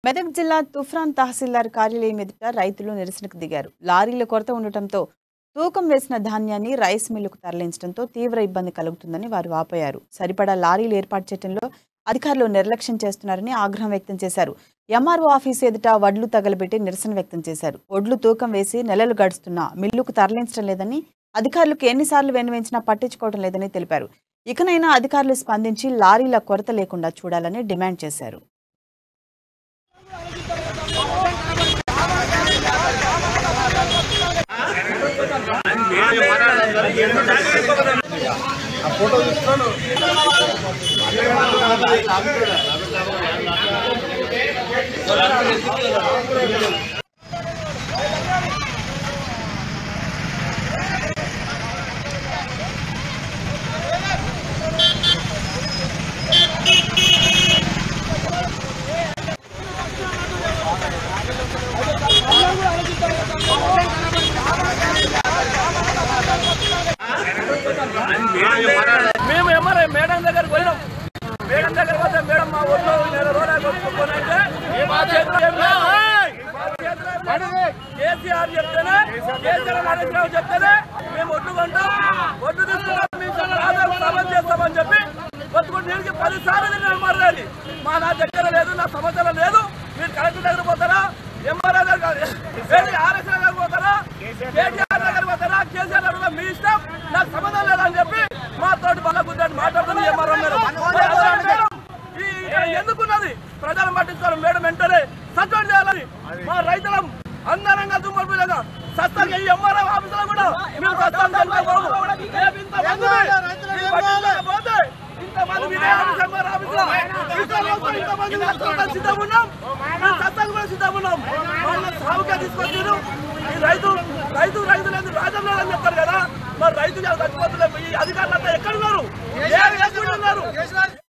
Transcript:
మెదక్ జిల్లా తుఫ్రాన్ తహసీల్దార్ కార్యాలయం ఎదుట రైతులు నిరసనకు దిగారు. లారీల కొరత ఉండటంతో తూకం వేసిన ధాన్యాన్ని రైస్ మిల్లుకు తరలించడంతో తీవ్ర ఇబ్బంది కలుగుతుందని వారు ఆపారు. సరిపడా లారీలు ఏర్పాటు చేయడంలో అధికారులు నిర్లక్ష్యం చేస్తున్నారని ఆగ్రహం వ్యక్తం చేశారు. ఎంఆర్ఓ ఆఫీసు ఎదుట వడ్లు తగలబెట్టి నిరసన వ్యక్తం చేశారు. వడ్లు తూకం వేసి నెలలు గడుస్తున్నా మిల్లుకు తరలించడం లేదని, అధికారులకు ఎన్నిసార్లు విన్నవించినా పట్టించుకోవడం లేదని తెలిపారు. ఇకనైనా అధికారులు స్పందించి లారీల కొరత లేకుండా చూడాలని డిమాండ్ చేశారు. మేము ఎంఆర్ఐ మేడం దగ్గరకు పోయినాం. మేడం దగ్గర పోతే మేడం మా ఊళ్ళో నెల రోజులు కొట్టుకోనంటే కేసీఆర్ చెప్తేనే, కేసీఆర్ నాగేశ్వరరావు చెప్తేనే మేము ఒడ్డు కొంటాం, ఒడ్డు తీసుకున్నాం, సమస్య చేస్తామని చెప్పి కొట్టుకుంటూ నేను 10 సార్లు నేను మాట్లాడి మా నా దగ్గర లేదు, నా సమస్యలు లేదు, మీరు కలెక్టర్ దగ్గర పోతారా, ఎంఆర్ఐ దగ్గర ఆర్ఎస్ దగ్గర పోతారా, కేటీఆర్ దగ్గర పోతారా, కేసీఆర్ దగ్గర మీ ఇష్టం, నాకు సంబంధం లేదని చెప్పి మా తోటి బాగా గుర్తు మాట్లాడుతుంది ఎంఆర్ఓ మేడం. ఎందుకున్నది ప్రజలు పట్టించుకోవాలి మేడం, వెంటనే సస్పెండ్ చేయాలని మా రైతులం అందరంగా దుమ్మడిపోయినాక సస్తానికి ఎంఆర్ఓ ఆఫీసులో కూడా మేము సిద్ధం ఉన్నాం, సస్తానికి కూడా సిద్ధం ఉన్నాం. వాళ్ళని సాగుగా తీసుకొచ్చారు. ఈ రైతులు రాజ్యం లేదని చెప్తారు కదా, మరి రైతులు చచ్చిపోతున్నారు. ఈ అధికారులంతా ఎక్కడున్నారు?